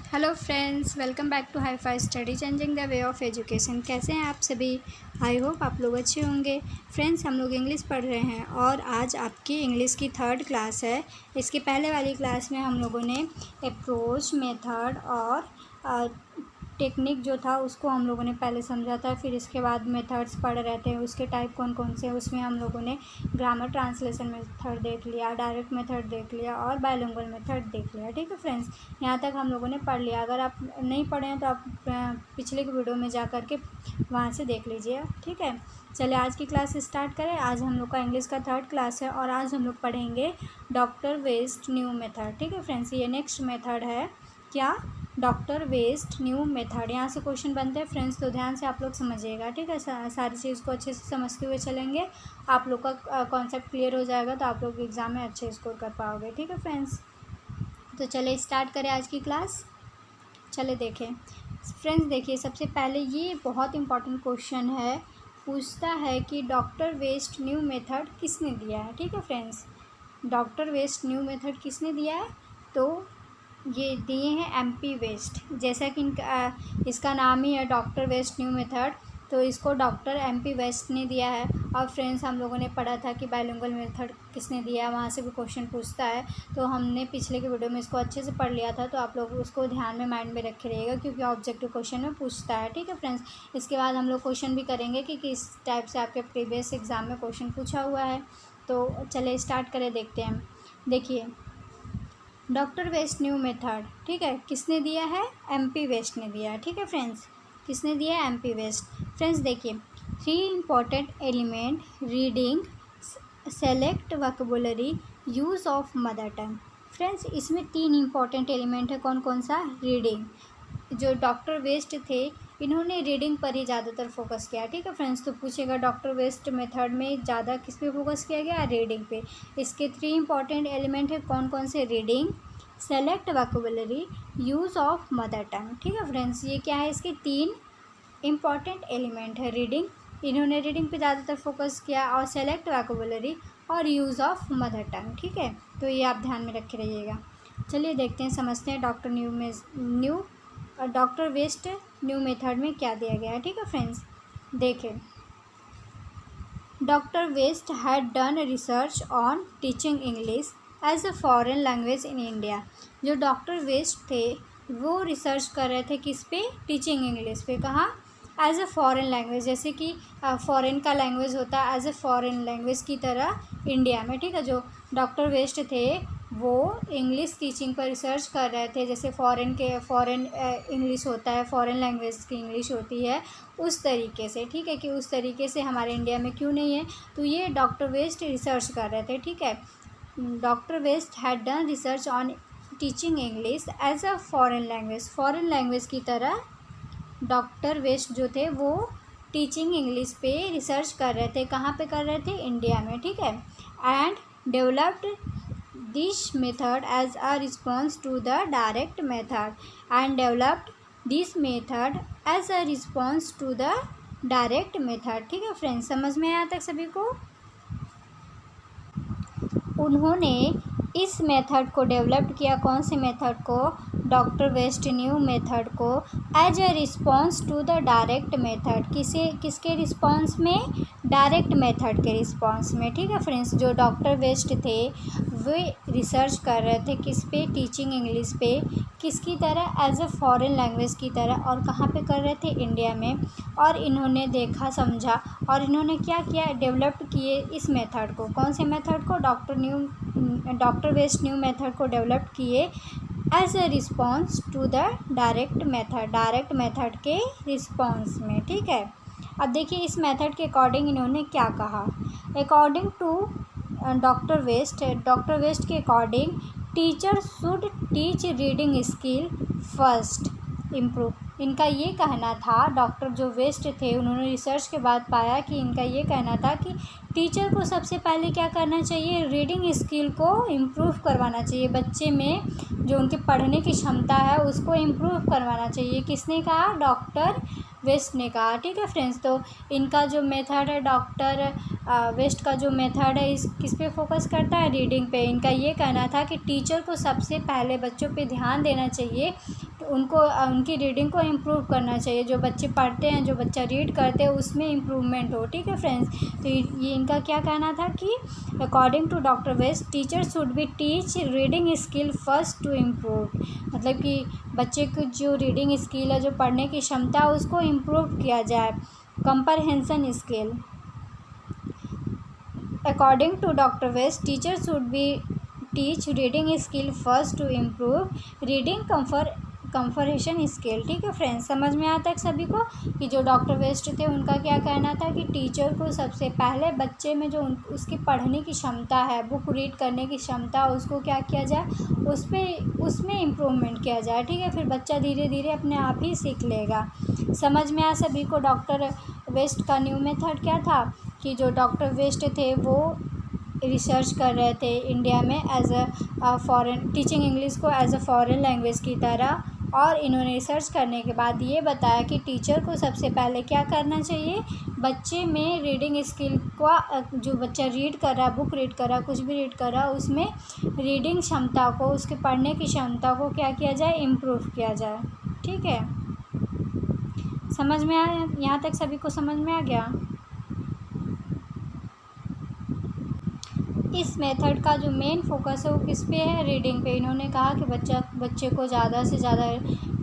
Hello friends, welcome back to hi fi study changing the way of education. कैसे हैं आप सभी? I hope आप लोग अच्छे होंगे। फ्रेंड्स, हम लोग इंग्लिश पढ़ रहे हैं और आज आपकी इंग्लिश की 3rd क्लास है। इसके पहले वाली क्लास में हम लोगों ने अप्रोच, मेथड और टेक्निक जो था उसको हम लोगों ने पहले समझा था। फिर इसके बाद मेथड्स पढ़ रहे थे, उसके टाइप कौन कौन से हैं। उसमें हम लोगों ने ग्रामर ट्रांसलेशन मेथड देख लिया, डायरेक्ट मेथड देख लिया और बायलिंगुअल मेथड देख लिया। ठीक है फ्रेंड्स, यहाँ तक हम लोगों ने पढ़ लिया। अगर आप नहीं पढ़े हैं तो आप पिछले की वीडियो में जा कर के वहाँ से देख लीजिए। ठीक है, चलिए आज की क्लास स्टार्ट करें। आज हम लोग का इंग्लिश का 3rd क्लास है और आज हम लोग पढ़ेंगे डॉक्टर वेस्ट न्यू मेथड। ठीक है फ्रेंड्स, ये नेक्स्ट मेथड है। क्या? Doctor West new method. यहाँ से क्वेश्चन बनते हैं फ्रेंड्स, तो ध्यान से आप लोग समझिएगा। ठीक है, सारी चीज़ को अच्छे से समझते हुए चलेंगे। आप लोग का कॉन्सेप्ट क्लियर हो जाएगा तो आप लोग एग्ज़ाम में अच्छे स्कोर कर पाओगे। ठीक है फ्रेंड्स, तो चलिए स्टार्ट करें आज की क्लास। चले देखें फ्रेंड्स, देखिए सबसे पहले ये बहुत इंपॉर्टेंट क्वेश्चन है। पूछता है कि डॉक्टर वेस्ट न्यू मेथड किसने दिया है। ठीक है friends, doctor West new method किसने दिया है? तो ये दिए हैं MP वेस्ट। जैसा कि इसका नाम ही है डॉक्टर वेस्ट न्यू मेथड, तो इसको डॉक्टर MP वेस्ट ने दिया है। और फ्रेंड्स, हम लोगों ने पढ़ा था कि बायलिंगुअल मेथड किसने दिया है, वहाँ से भी क्वेश्चन पूछता है। तो हमने पिछले के वीडियो में इसको अच्छे से पढ़ लिया था, तो आप लोग उसको ध्यान में माइंड में रखे रहिएगा क्योंकि ऑब्जेक्टिव क्वेश्चन में पूछता है। ठीक है फ्रेंड्स, इसके बाद हम लोग क्वेश्चन भी करेंगे कि किस टाइप से आपके प्रीवियस एग्ज़ाम में क्वेश्चन पूछा हुआ है। तो चलिए स्टार्ट करें, देखते हैं। देखिए डॉक्टर वेस्ट न्यू मेथड, ठीक है, किसने दिया है? MP वेस्ट ने दिया है। ठीक है फ्रेंड्स, किसने दिया है? MP waste. फ्रेंड्स देखिए, 3 important element: reading, select vocabulary, use of mother tongue. Friends, इसमें 3 इम्पॉर्टेंट एलिमेंट है। कौन कौन सा? रीडिंग। जो डॉक्टर वेस्ट थे इन्होंने रीडिंग पर ही ज़्यादातर फोकस किया। ठीक है फ्रेंड्स, तो पूछेगा डॉक्टर वेस्ट मेथड में ज़्यादा किस पे फोकस किया गया? रीडिंग पे। इसके 3 इंपॉर्टेंट एलिमेंट है। कौन कौन से? Reading, select vocabulary, use of mother tongue. ठीक है फ्रेंड्स, ये क्या है? इसके 3 इम्पॉर्टेंट एलिमेंट है। रीडिंग, इन्होंने रीडिंग पे ज़्यादातर फोकस किया, और सेलेक्ट वोकैबुलरी और यूज़ ऑफ मदर टंग। ठीक है, तो ये आप ध्यान में रखे रहिएगा। चलिए देखते हैं, समझते हैं डॉक्टर वेस्ट न्यू मेथड में क्या दिया गया है। ठीक है फ्रेंड्स, देखें, doctor West had done research on teaching English as a foreign language in India. जो डॉक्टर वेस्ट थे वो रिसर्च कर रहे थे किस पे? टीचिंग इंग्लिश पे। कहाँ? एज अ फॉरेन लैंग्वेज, जैसे कि फॉरेन का लैंग्वेज होता है, एज अ फॉरेन लैंग्वेज की तरह इंडिया में। ठीक है, जो डॉक्टर वेस्ट थे वो इंग्लिश टीचिंग पर रिसर्च कर रहे थे। जैसे फॉरेन इंग्लिश होता है, फॉरेन लैंग्वेज की इंग्लिश होती है, उस तरीके से। ठीक है, कि उस तरीके से हमारे इंडिया में क्यों नहीं है, तो ये डॉक्टर वेस्ट रिसर्च कर रहे थे। ठीक है, doctor West had done research on teaching English as a foreign language. Foreign language की तरह डॉक्टर वेस्ट जो थे वो टीचिंग इंग्लिश पे रिसर्च कर रहे थे। कहाँ पे कर रहे थे? इंडिया में। ठीक है, and developed this method as a response to the direct method and developed this method as a response to the direct method। ठीक है फ्रेंड्स, समझ में आया तक सभी को? उन्होंने इस मेथड को डेवलप किया। कौन से मेथड को? डॉक्टर वेस्ट न्यू मेथड को as a response to the direct method. किसके रिस्पॉन्स में? डायरेक्ट मेथड के रिस्पॉन्स में। ठीक है फ्रेंड्स, जो डॉक्टर वेस्ट थे वे रिसर्च कर रहे थे किस पे? टीचिंग इंग्लिश पे। किसकी तरह? एज अ फॉरेन लैंग्वेज की तरह। और कहाँ पे कर रहे थे? इंडिया में। और इन्होंने देखा, समझा, और इन्होंने क्या किया? डेवलप किए इस मेथड को। कौन से मेथड को? डॉक्टर वेस्ट न्यू मेथड को डेवलप किए as a response to the direct method के रिस्पॉन्स में। ठीक है, अब देखिए इस मेथड के अकॉर्डिंग इन्होंने क्या कहा। अकॉर्डिंग टू डॉक्टर वेस्ट के according teacher should teach reading skill first improve. इनका ये कहना था, डॉक्टर जो वेस्ट थे उन्होंने रिसर्च के बाद पाया कि इनका ये कहना था कि टीचर को सबसे पहले क्या करना चाहिए? रीडिंग स्किल को इम्प्रूव करवाना चाहिए। बच्चे में जो उनके पढ़ने की क्षमता है उसको इम्प्रूव करवाना चाहिए। किसने कहा? डॉक्टर वेस्ट ने कहा। ठीक है फ्रेंड्स, तो इनका जो मेथड है डॉक्टर वेस्ट का जो मेथड है इस किस पे फोकस करता है, रीडिंग पे। इनका ये कहना था कि टीचर को सबसे पहले बच्चों पे ध्यान देना चाहिए, तो उनको उनकी रीडिंग को इम्प्रूव करना चाहिए। जो बच्चे पढ़ते हैं, जो बच्चा रीड करते हैं, उसमें इम्प्रूवमेंट हो। ठीक है फ्रेंड्स, तो ये इनका क्या कहना था कि according to doctor West teacher should be teach reading skill first to improve. मतलब कि बच्चे की जो रीडिंग स्किल है, जो पढ़ने की क्षमता है, उसको इम्प्रूव किया जाए। Comprehension skill, according to doctor West teacher should be teach reading skill first to improve reading comprehension skill. ठीक है फ्रेंड्स, समझ में आता है सभी को कि जो डॉक्टर वेस्ट थे उनका क्या कहना था कि टीचर को सबसे पहले बच्चे में जो उसकी पढ़ने की क्षमता है, बुक रीड करने की क्षमता, उसको क्या किया जाए, उसमें इम्प्रूवमेंट किया जाए। ठीक है, फिर बच्चा धीरे धीरे अपने आप ही सीख लेगा। समझ में आया सभी को डॉक्टर वेस्ट का न्यू मेथड क्या था कि जो डॉक्टर वेस्ट थे वो रिसर्च कर रहे थे इंडिया में as a foreign, teaching English को एज अ फॉरेन लैंग्वेज की तरह। और इन्होंने रिसर्च करने के बाद ये बताया कि टीचर को सबसे पहले क्या करना चाहिए, बच्चे में रीडिंग स्किल का, जो बच्चा रीड कर रहा है, बुक रीड कर रहा है, कुछ भी रीड कर रहा है, उसमें रीडिंग क्षमता को, उसके पढ़ने की क्षमता को क्या किया जाए, इम्प्रूव किया जाए। ठीक है, समझ में आया? यहाँ तक सभी को समझ में आ गया? इस मेथड का जो मेन फोकस है वो किस पे है, रीडिंग पे। इन्होंने कहा कि बच्चे को ज़्यादा से ज़्यादा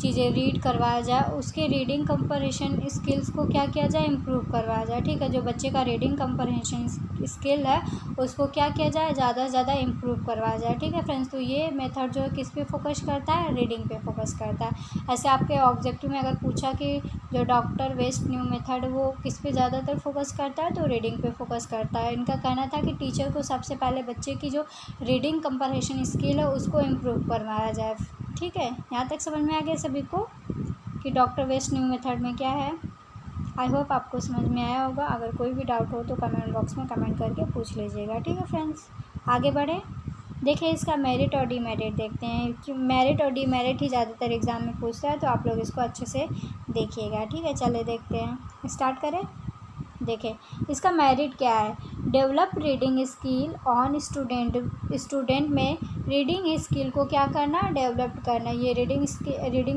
चीज़ें रीड करवाया जाए, उसके रीडिंग कंपरेशन स्किल्स को क्या किया जाए, इम्प्रूव करवाया जाए। ठीक है, जो बच्चे का रीडिंग कंपरेशन स्किल है उसको क्या किया जाए, ज़्यादा से ज़्यादा इम्प्रूव करवाया जाए। ठीक है फ्रेंड्स, तो ये मेथड जो है किस पे फोकस करता है, रीडिंग पे फोकस करता है। ऐसे आपके ऑब्जेक्टिव में अगर पूछा कि जो डॉक्टर वेस्ट न्यू मेथड वो किस पे ज़्यादातर फोकस करता है, तो रीडिंग पे फोकस करता है। इनका कहना था कि टीचर को सबसे पहले बच्चे की जो रीडिंग कंपरेशन स्किल है उसको इम्प्रूव करवाया जाए। ठीक है, यहाँ तक समझ में आ गया सभी को कि डॉक्टर वेस्ट न्यू मेथड में क्या है। आई होप आपको समझ में आया होगा। अगर कोई भी डाउट हो तो कमेंट बॉक्स में कमेंट करके पूछ लीजिएगा। ठीक है फ्रेंड्स, आगे बढ़ें। देखिए इसका मेरिट और डीमेरिट देखते हैं कि मेरिट और डीमेरिट ही ज़्यादातर एग्ज़ाम में पूछता है, तो आप लोग इसको अच्छे से देखिएगा। ठीक है, चलिए देखते हैं, स्टार्ट करें। देखें इसका मेरिट क्या है, develop reading skill on student में रीडिंग स्किल को क्या करना, डेवलप करना। ये रीडिंग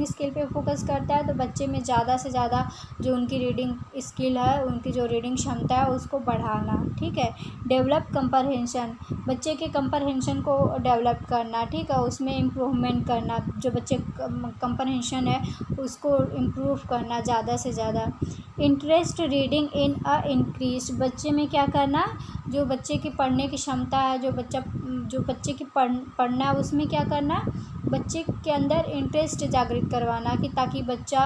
स्किल पे फोकस करता है, तो बच्चे में ज़्यादा से ज़्यादा जो उनकी रीडिंग स्किल है, उनकी जो रीडिंग क्षमता है उसको बढ़ाना। ठीक है, डेवलप कंप्रहेंशन, बच्चे के कंप्रहेंशन को डेवलप करना। ठीक है, उसमें इम्प्रूवमेंट करना, जो बच्चे कंप्रहेंशन है उसको इम्प्रूव करना ज़्यादा से ज़्यादा। Interest reading in a increase, बच्चे में क्या करना, जो बच्चे की पढ़ने की क्षमता है, जो बच्चे की पढ़ना है उसमें क्या करना, बच्चे के अंदर इंटरेस्ट जागृत करवाना कि ताकि बच्चा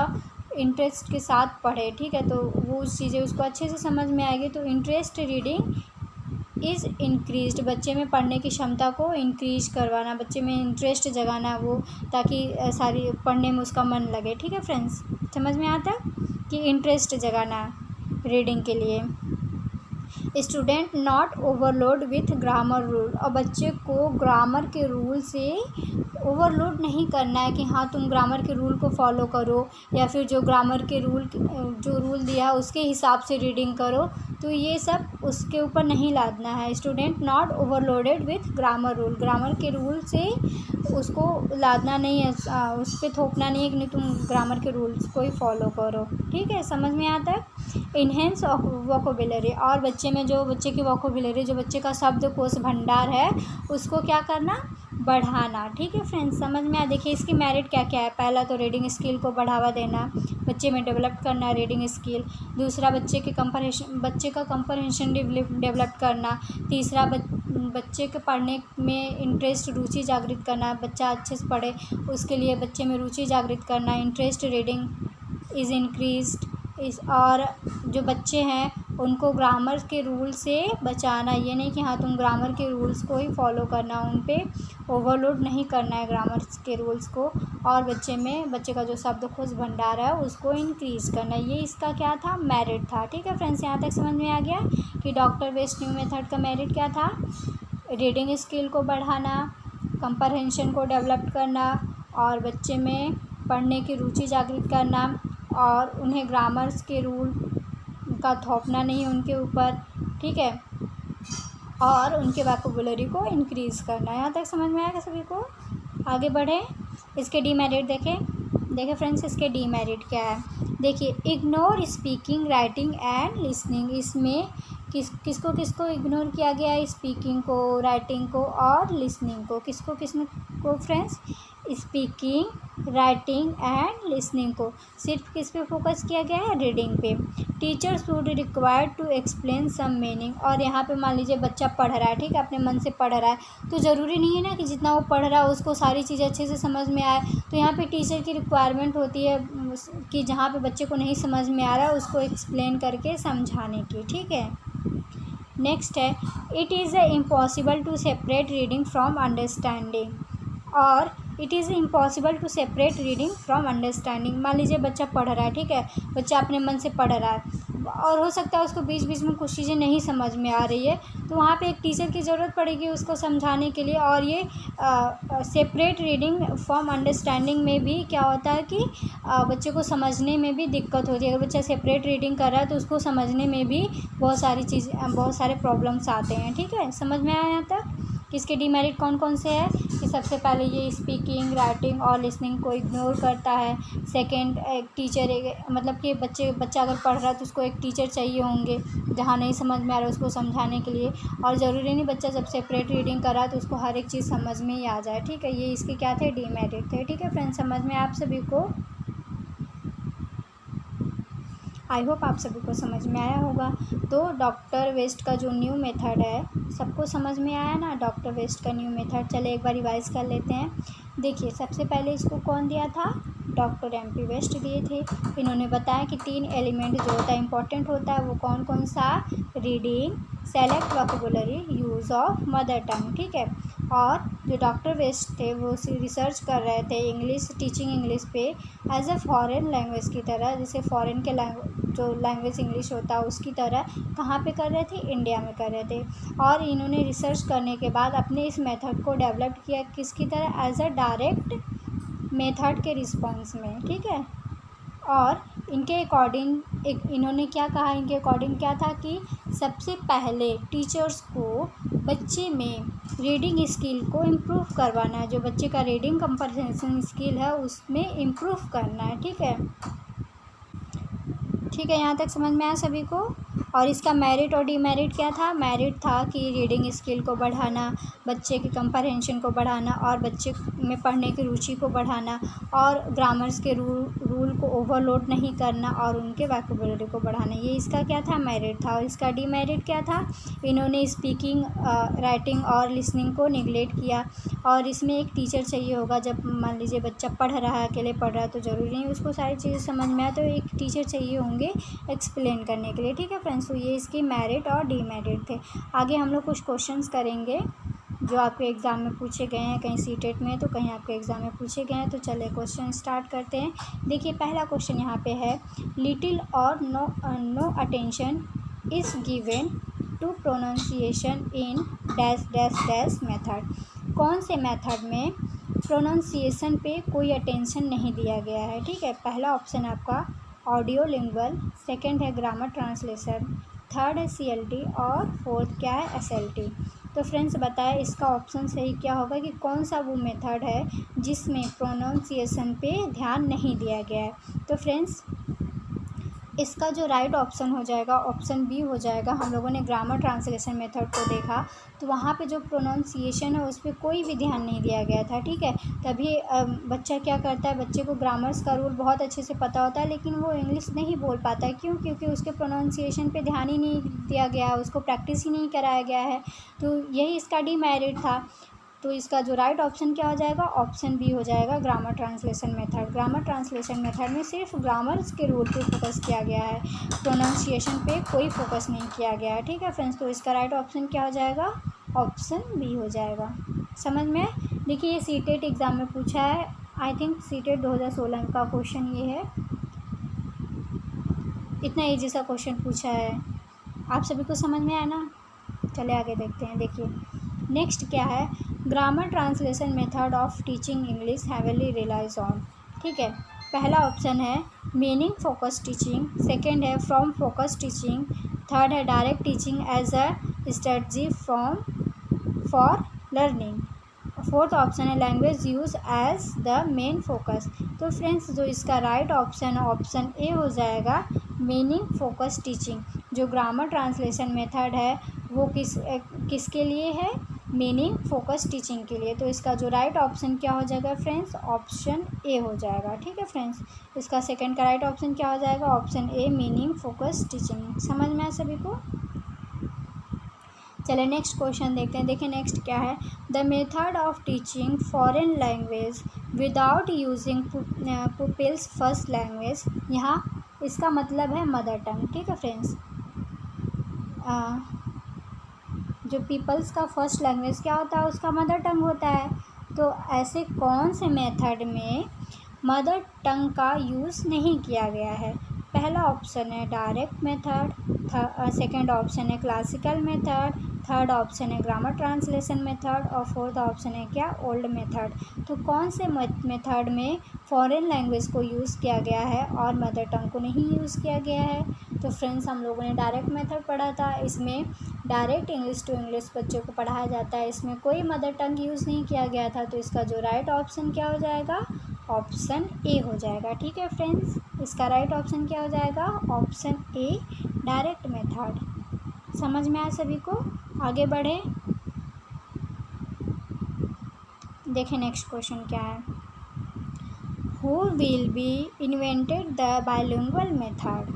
इंटरेस्ट के साथ पढ़े। ठीक है, तो वो चीज़ें उसको अच्छे से समझ में आएगी। तो इंटरेस्ट रीडिंग इज़ इंक्रीज्ड, बच्चे में पढ़ने की क्षमता को इंक्रीज करवाना, बच्चे में इंटरेस्ट जगाना वो, ताकि सारी पढ़ने में उसका मन लगे। ठीक है फ्रेंड्स, समझ में आता है कि इंटरेस्ट जगाना रीडिंग के लिए। Student not overload with grammar rule, और बच्चे को ग्रामर के रूल से ओवरलोड नहीं करना है कि हाँ तुम ग्रामर के रूल को फॉलो करो, या फिर जो ग्रामर के जो रूल दिया है उसके हिसाब से रीडिंग करो, तो ये सब उसके ऊपर नहीं लादना है। Student not overloaded with grammar rule, grammar के रूल से उसको लादना नहीं है, उस पर थोपना नहीं है कि नहीं तुम ग्रामर के रूल्स को ही फॉलो करो। ठीक है, समझ में आता है। इन्हेंस वोकेबुलरी, और बच्चे में जो बच्चे की वोकेबुलरी, जो बच्चे का शब्दकोश भंडार है उसको क्या करना, बढ़ाना। ठीक है फ्रेंड्स, समझ में आ। देखिए इसकी मेरिट क्या क्या है। पहला तो रीडिंग स्किल को बढ़ावा देना, बच्चे में डेवलप करना रीडिंग स्किल। दूसरा बच्चे का कंप्रहेंशन डेवलप करना। तीसरा बच्चे के पढ़ने में इंटरेस्ट, रुचि जागृत करना, बच्चा अच्छे से पढ़े उसके लिए बच्चे में रुचि जागृत करना। इंटरेस्ट रीडिंग इज़ इंक्रीज्ड और जो बच्चे हैं उनको ग्रामर के रूल से बचाना। ये नहीं कि हाँ तुम ग्रामर के रूल्स को ही फॉलो करना, उन पे ओवरलोड नहीं करना है ग्रामर के रूल्स को। और बच्चे का जो शब्दकोश भंडार है उसको इंक्रीज़ करना। ये इसका क्या था, मेरिट था। ठीक है फ्रेंड्स, यहाँ तक समझ में आ गया कि डॉक्टर वेस्ट न्यू मेथड का मेरिट क्या था, रीडिंग स्किल को बढ़ाना, कंप्रहेंशन को डेवलप करना, और बच्चे में पढ़ने की रुचि जागृत करना, और उन्हें ग्रामर्स के रूल का थोपना नहीं उनके ऊपर। ठीक है, और उनके वोकैबुलरी को इंक्रीज़ करना। यहाँ तक समझ में आएगा सभी को? आगे बढ़ें। इसके डीमेरिट देखें फ्रेंड्स, इसके डीमेरिट क्या है। देखिए, ignore speaking, writing and listening. इसमें किसको इग्नोर किया गया है? स्पीकिंग को, राइटिंग को और लिसनिंग को। किसको friends? Speaking, writing and listening को सिर्फ किस पे फोकस किया गया है? रीडिंग पे। Teacher should required to explain some meaning. और यहाँ पे मान लीजिए बच्चा पढ़ रहा है, ठीक है, अपने मन से पढ़ रहा है, तो ज़रूरी नहीं है ना कि जितना वो पढ़ रहा है उसको सारी चीज़ें अच्छे से समझ में आए। तो यहाँ पे टीचर की रिक्वायरमेंट होती है कि जहाँ पे बच्चे को नहीं समझ में आ रहा है उसको एक्सप्लेन करके समझाने की, ठीक है। नेक्स्ट है, it is impossible to separate reading from understanding. और it is impossible to separate reading from understanding. मान लीजिए बच्चा पढ़ रहा है, ठीक है, बच्चा अपने मन से पढ़ रहा है और हो सकता है उसको बीच बीच में कुछ चीज़ें नहीं समझ में आ रही है, तो वहाँ पे एक टीचर की ज़रूरत पड़ेगी उसको समझाने के लिए। और ये सेपरेट रीडिंग फ्रॉम अंडरस्टैंडिंग में भी क्या होता है कि बच्चे को समझने में भी दिक्कत होती है। अगर बच्चा सेपरेट रीडिंग कर रहा है तो उसको समझने में भी बहुत सारे प्रॉब्लम्स आते हैं, ठीक है। समझ में आया यहाँ तक? इसके डीमेरिट कौन कौन से हैं? कि सबसे पहले ये स्पीकिंग, राइटिंग और लिसनिंग को इग्नोर करता है। सेकंड, एक टीचर मतलब कि बच्चा अगर पढ़ रहा है तो उसको एक टीचर चाहिए होंगे जहाँ नहीं समझ में आ रहा है उसको समझाने के लिए। और ज़रूरी नहीं बच्चा जब सेपरेट रीडिंग कर रहा है तो उसको हर एक चीज़ समझ में ही आ जाए, ठीक है। ये इसके क्या थे? डीमेरिट थे, ठीक है फ्रेंड्स। समझ में आप सभी को? आई होप आप सभी को समझ में आया होगा। तो डॉक्टर वेस्ट का जो न्यू मेथड है सबको समझ में आया ना? डॉक्टर वेस्ट का न्यू मेथड। चले एक बार रिवाइज कर लेते हैं। देखिए, सबसे पहले इसको कौन दिया था? डॉक्टर MP वेस्ट दिए थे। इन्होंने बताया कि 3 एलिमेंट जो होता है इंपॉर्टेंट होता है वो कौन कौन सा? Reading, select vocabulary, use of mother tongue, ठीक है। और जो डॉक्टर वेस्ट थे वो रिसर्च कर रहे थे इंग्लिश, टीचिंग इंग्लिश पे एज ए फॉरेन लैंग्वेज की तरह, जैसे फॉरेन के जो लैंग्वेज इंग्लिश होता है उसकी तरह। कहाँ पे कर रहे थे? इंडिया में कर रहे थे। और इन्होंने रिसर्च करने के बाद अपने इस मेथड को डेवलप किया किसकी तरह? एज अ डायरेक्ट मेथड के रिस्पॉन्स में, ठीक है। और इनके अकॉर्डिंग इन्होंने क्या कहा? इनके अकॉर्डिंग क्या था कि सबसे पहले टीचर्स को बच्चे में रीडिंग स्किल को इम्प्रूव करवाना है। जो बच्चे का रीडिंग कंप्रहेंशन स्किल है उसमें इम्प्रूव करना है, ठीक है। ठीक है, यहाँ तक समझ में आया सभी को? और इसका मेरिट और डीमेरिट क्या था? मेरिट था कि रीडिंग स्किल को बढ़ाना, बच्चे की कंप्रहेंशन को बढ़ाना और बच्चे में पढ़ने की रुचि को बढ़ाना और ग्रामर्स के रूल को ओवरलोड नहीं करना और उनके वोकैबुलरी को बढ़ाना। ये इसका क्या था? मेरिट था। और इसका डीमेरिट क्या था? इन्होंने स्पीकिंग, राइटिंग और लिसनिंग को निगलेक्ट किया। और इसमें एक टीचर चाहिए होगा। जब मान लीजिए बच्चा पढ़ रहा है, अकेले पढ़ रहा है, तो ज़रूरी नहीं उसको सारी चीज़ें समझ में आए, तो एक टीचर चाहिए होंगे एक्सप्लेन करने के लिए, ठीक है फ्रेंड्स। तो ये इसकी मेरिट और डीमेरिट थे। आगे हम लोग कुछ क्वेश्चंस करेंगे जो आपके एग्ज़ाम में पूछे गए हैं, कहीं सीटेट में तो कहीं आपके एग्ज़ाम में पूछे गए हैं। तो चलिए क्वेश्चन स्टार्ट करते हैं। देखिए, पहला क्वेश्चन यहाँ पे है, लिटिल और no attention is given to pronunciation in dash dash dash method. कौन से मेथड में प्रोनाउंसिएशन पे कोई अटेंशन नहीं दिया गया है, ठीक है। पहला ऑप्शन आपका ऑडियो लिंगुअल, सेकेंड है ग्रामर ट्रांसलेशन, थर्ड है CLT और फोर्थ क्या है? SLT। तो फ्रेंड्स बताएं इसका ऑप्शन सही क्या होगा कि कौन सा वो मेथड है जिसमें प्रोनाउंसिएशन पे ध्यान नहीं दिया गया है। तो फ्रेंड्स इसका जो राइट ऑप्शन हो जाएगा ऑप्शन बी हो जाएगा। हम लोगों ने ग्रामर ट्रांसलेशन मेथड को देखा तो वहाँ पे जो प्रोनाउंसिएशन है उस पर कोई भी ध्यान नहीं दिया गया था, ठीक है। तभी बच्चा क्या करता है, बच्चे को ग्रामर्स का रूल बहुत अच्छे से पता होता है लेकिन वो इंग्लिश नहीं बोल पाता है। क्यों? क्योंकि उसके प्रोनाउंसिएशन पे ध्यान ही नहीं दिया गया है, उसको प्रैक्टिस ही नहीं कराया गया है। तो यही इसका डीमेरिट था। तो इसका जो राइट ऑप्शन क्या हो जाएगा? ऑप्शन बी हो जाएगा, grammar translation method. Grammar translation method में सिर्फ ग्रामर्स के रूल पे फोकस किया गया है, प्रोनाउंसिएशन पे कोई फोकस नहीं किया गया है, ठीक है फ्रेंड्स। तो इसका राइट ऑप्शन क्या हो जाएगा? ऑप्शन बी हो जाएगा। समझ में? देखिए, ये सीटेट एग्ज़ाम में पूछा है, आई थिंक सीटेट 2016 का क्वेश्चन ये है। इतना ईजी सा क्वेश्चन पूछा है, आप सभी को समझ में आया ना? चले आगे देखते हैं। देखिए नेक्स्ट क्या है, grammar translation method of teaching English heavily relies on, ठीक है। पहला ऑप्शन है मीनिंग फोकस टीचिंग, सेकंड है फ्रॉम फोकस टीचिंग, थर्ड है direct teaching as a strategy for learning. Fourth option है language use as the main focus. तो friends जो इसका राइट ऑप्शन है ऑप्शन ए हो जाएगा, मीनिंग फोकस टीचिंग। जो ग्रामर ट्रांसलेशन मेथड है वो किसके लिए है, मीनिंग फोकस टीचिंग के लिए। तो इसका जो राइट ऑप्शन क्या हो जाएगा फ्रेंड्स, ऑप्शन ए हो जाएगा। ठीक है फ्रेंड्स, इसका सेकंड का राइट ऑप्शन क्या हो जाएगा, option A, meaning focus teaching. समझ में आया सभी को। चलिए नेक्स्ट क्वेश्चन देखते हैं। देखिए नेक्स्ट क्या है, the method of teaching foreign language without using pupils first language. यहाँ इसका मतलब है मदर टंग। ठीक है फ्रेंड्स, जो पीपल्स का फर्स्ट लैंग्वेज क्या होता है, उसका मदर टंग होता है। तो ऐसे कौन से मेथड में मदर टंग का यूज़ नहीं किया गया है। पहला ऑप्शन है डायरेक्ट मेथड, सेकंड ऑप्शन है क्लासिकल मेथड, थर्ड ऑप्शन है ग्रामर ट्रांसलेशन मेथड और फोर्थ ऑप्शन है क्या, ओल्ड मेथड। तो कौन से मेथड में फॉरेन लैंग्वेज को यूज़ किया गया है और मदर टंग को नहीं यूज़ किया गया है। तो फ्रेंड्स हम लोगों ने डायरेक्ट मेथड पढ़ा था, इसमें डायरेक्ट इंग्लिश टू इंग्लिश बच्चों को पढ़ाया जाता है, इसमें कोई मदर टंग यूज़ नहीं किया गया था। तो इसका जो राइट ऑप्शन क्या हो जाएगा, ऑप्शन ए हो जाएगा। ठीक है फ्रेंड्स, इसका राइट ऑप्शन क्या हो जाएगा, ऑप्शन ए, डायरेक्ट मेथड। समझ में आया सभी को। आगे बढ़े, देखें नेक्स्ट क्वेश्चन क्या है, who will be invented the bilingual method.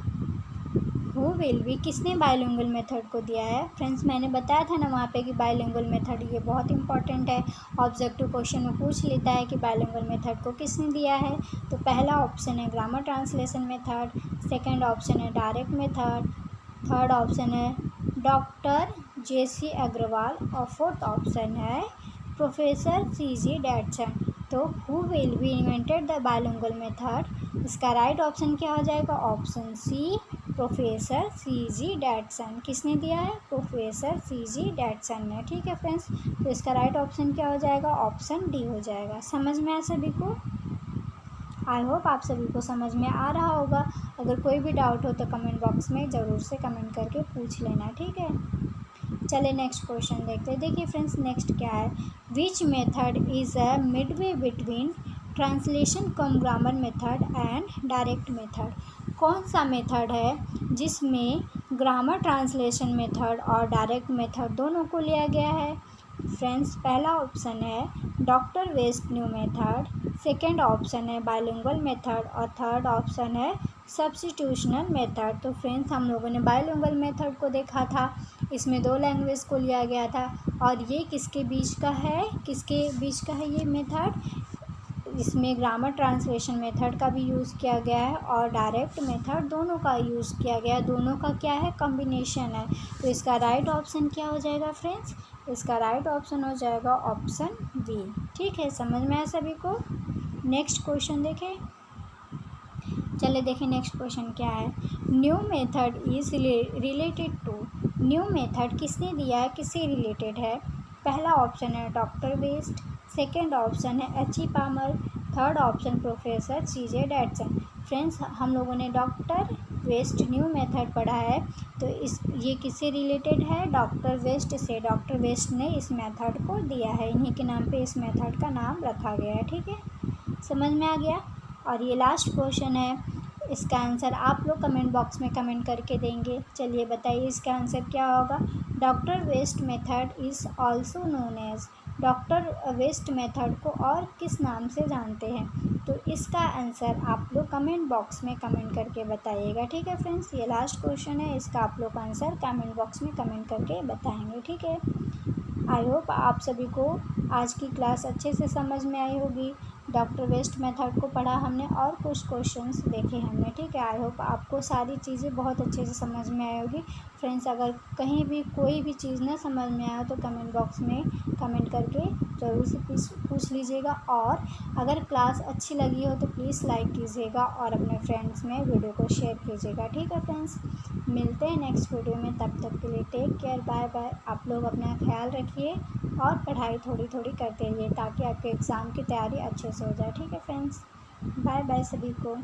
Who will B, किसने बाइलिंगुअल मेथड को दिया है। फ्रेंड्स मैंने बताया था ना वहाँ पे कि बाइलिंगुअल मेथड ये बहुत इंपॉर्टेंट है, ऑब्जेक्टिव क्वेश्चन में पूछ लेता है कि बाइलिंगुअल मेथड को किसने दिया है। तो पहला ऑप्शन है grammar translation method, second option है डायरेक्ट मेथड, थर्ड ऑप्शन है डॉक्टर JC अग्रवाल और फोर्थ ऑप्शन है प्रोफेसर CG डैटसन। तो who will be invented the bilingual method, इसका राइट ऑप्शन क्या हो जाएगा, option C, professor CG Dodson. किसने दिया है, प्रोफेसर CG डैटसन ने। ठीक है फ्रेंड्स, तो इसका राइट ऑप्शन क्या हो जाएगा, ऑप्शन डी हो जाएगा। समझ में आया सभी को। आई होप आप सभी को समझ में आ रहा होगा। अगर कोई भी डाउट हो तो कमेंट बॉक्स में ज़रूर से कमेंट करके पूछ लेना। ठीक है, चले नेक्स्ट क्वेश्चन देखते हैं। देखिए फ्रेंड्स नेक्स्ट क्या है, which method is a midway between translation cum grammar method and direct method. कौन सा मेथड है जिसमें ग्रामर ट्रांसलेशन मेथड और डायरेक्ट मेथड दोनों को लिया गया है। फ्रेंड्स पहला ऑप्शन है doctor West new method, second option है बाइलिंगुअल मेथड और थर्ड ऑप्शन है सब्स्टिट्यूशनल मेथड। तो फ्रेंड्स हम लोगों ने बाइलिंगुअल मेथड को देखा था, इसमें दो लैंग्वेज को लिया गया था और ये किसके बीच का है, किसके बीच का है ये मेथड, इसमें ग्रामर ट्रांसलेशन मेथड का भी यूज़ किया गया है और डायरेक्ट मेथड, दोनों का यूज़ किया गया है, दोनों का क्या है, कॉम्बिनेशन है। तो इसका राइट ऑप्शन क्या हो जाएगा फ्रेंड्स, इसका राइट ऑप्शन हो जाएगा ऑप्शन बी। ठीक है, समझ में आया सभी को। नेक्स्ट क्वेश्चन देखें, चलिए देखें नेक्स्ट क्वेश्चन क्या है, new method is related to. New method किसने दिया है, किससे रिलेटेड है। पहला ऑप्शन है डॉक्टर वेस्ट, सेकेंड ऑप्शन है H.E. Palmer, third option professor CJ Dodson. Friends हम लोगों ने डॉक्टर वेस्ट न्यू मेथड पढ़ा है, तो ये किससे रिलेटेड है, डॉक्टर वेस्ट से। डॉक्टर वेस्ट ने इस मेथड को दिया है, इन्हीं के नाम पे इस मेथड का नाम रखा गया है। ठीक है, समझ में आ गया। और ये लास्ट क्वेश्चन है, इसका आंसर आप लोग कमेंट बॉक्स में कमेंट करके देंगे। चलिए बताइए इसका आंसर क्या होगा। Doctor West method is also known as, doctor West method को और किस नाम से जानते हैं। तो इसका आंसर आप लोग कमेंट बॉक्स में कमेंट करके बताइएगा। ठीक है फ्रेंड्स, ये लास्ट क्वेश्चन है, इसका आप लोग आंसर कमेंट बॉक्स में कमेंट करके बताएंगे। ठीक है, आई होप आप सभी को आज की क्लास अच्छे से समझ में आई होगी। डॉक्टर वेस्ट मेथड को पढ़ा हमने और कुछ क्वेश्चंस देखे हमने। ठीक है, आई होप आपको सारी चीज़ें बहुत अच्छे से समझ में आई होगी। फ्रेंड्स अगर कहीं भी कोई भी चीज़ ना समझ में आया तो कमेंट बॉक्स में कमेंट करके ज़रूर से पूछ लीजिएगा। और अगर क्लास अच्छी लगी हो तो प्लीज़ लाइक कीजिएगा और अपने फ्रेंड्स में वीडियो को शेयर कीजिएगा। ठीक है फ्रेंड्स, मिलते हैं नेक्स्ट वीडियो में, तब तक के लिए टेक केयर, बाय बाय। आप लोग अपना ख्याल रखिए और पढ़ाई थोड़ी थोड़ी करते रहिए ताकि आपके एग्ज़ाम की तैयारी अच्छे से हो जाए। ठीक है फ्रेंड्स, बाय बाय सभी को।